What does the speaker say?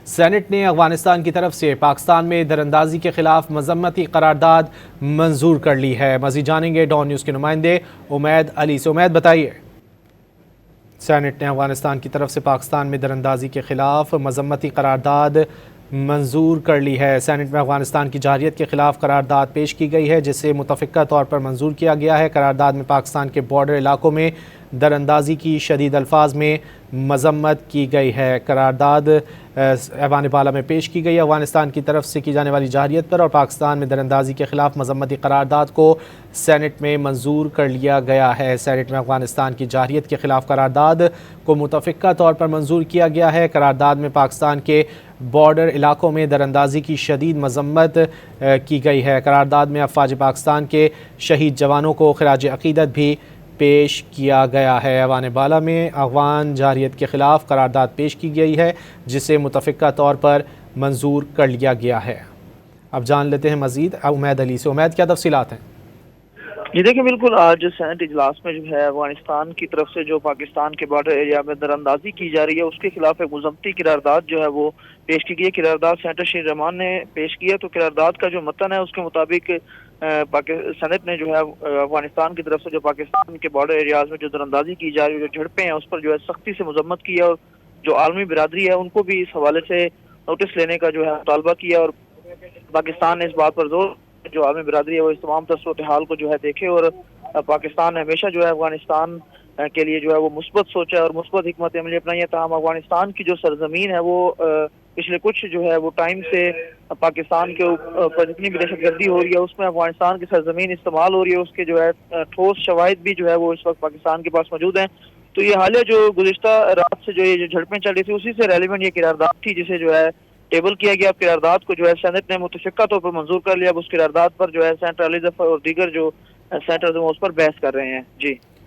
Saint نے افغانستان کی طرف سے پاکستان میں دراندازی کے خلاف مذمتی قرارداد منظور کر لی ہے۔ مزید جانیں گے ڈان نیوز کے نمائندے امید علی سے۔ امید بتائیے، سینٹ نے افغانستان کی طرف سے پاکستان میں دراندازی کے خلاف مذمتی قرارداد منظور کر لی ہے۔ سینٹ میں افغانستان کی جارحیت کے خلاف قرارداد پیش کی گئی ہے، جسے متفقہ طور پر منظور کیا گیا ہے۔ قرارداد میں پاکستان کے بارڈر علاقوں میں دراندازی کی شدید الفاظ میں مذمت کی گئی ہے۔ قرارداد ایوان بالا میں پیش کی گئی۔ افغانستان کی طرف سے کی جانے والی جارحیت پر اور پاکستان میں دراندازی کے خلاف مذمتی قرارداد کو سینٹ میں منظور کر لیا گیا ہے۔ سینٹ میں افغانستان کی جارحیت کے خلاف قرارداد کو متفقہ طور پر منظور کیا گیا ہے۔ قرارداد میں پاکستان کے بارڈر علاقوں میں دراندازی کی شدید مذمت کی گئی ہے۔ قرارداد میں افواج پاکستان کے شہید جوانوں کو خراج عقیدت بھی پیش کیا گیا ہے۔ ایوان بالا میں افغان جارحیت کے خلاف قرارداد پیش کی گئی ہے، جسے متفقہ طور پر منظور کر لیا گیا ہے۔ اب جان لیتے ہیں مزید امید علی سے۔ امید، کیا تفصیلات ہیں؟ یہ دیکھیں، بالکل آج سینٹ اجلاس میں جو ہے افغانستان کی طرف سے جو پاکستان کے بارڈر ایریا میں دراندازی کی جا رہی ہے اس کے خلاف ایک مذمتی قرارداد جو ہے وہ پیش کی گئی ہے۔ قرارداد سینیٹر شیر رحمان نے پیش کی ہے۔ تو قرارداد کا جو متن ہے اس کے مطابق سینٹ نے جو ہے افغانستان کی طرف سے جو پاکستان کے بارڈر ایریاز میں جو دراندازی کی جا رہی ہے، جو جھڑپیں ہیں، اس پر جو ہے سختی سے مذمت کی ہے، اور جو عالمی برادری ہے ان کو بھی اس حوالے سے نوٹس لینے کا جو ہے مطالبہ کیا، اور پاکستان نے اس بات پر زور جو عالمی برادری ہے وہ اس تمام صورتحال کو جو ہے دیکھے، اور پاکستان نے ہمیشہ جو ہے افغانستان کے لیے جو ہے وہ مثبت سوچا اور مثبت حکمت عملی اپنائی ہے۔ تاہم افغانستان کی جو سرزمین ہے وہ پچھلے کچھ جو ہے وہ ٹائم سے پاکستان کے اوپر جتنی بھی دہشت گردی ہو رہی ہے اس میں افغانستان کی سرزمین استعمال ہو رہی ہے، اس کے جو ہے ٹھوس شواہد بھی جو ہے وہ اس وقت پاکستان کے پاس موجود ہیں۔ تو یہ حالیہ جو گزشتہ رات سے جو یہ جھڑپیں چل رہی تھی اسی سے ریلیونٹ یہ قرارداد تھی، جسے جو ہے ٹیبل کیا گیا۔ قرارداد کو جو ہے سینٹ نے متفقہ طور پر منظور کر لیا۔ اب اس قرارداد پر جو ہے سینٹ علی ظفر اور دیگر جو سینٹرز ہیں اس پر بحث کر رہے ہیں۔ جی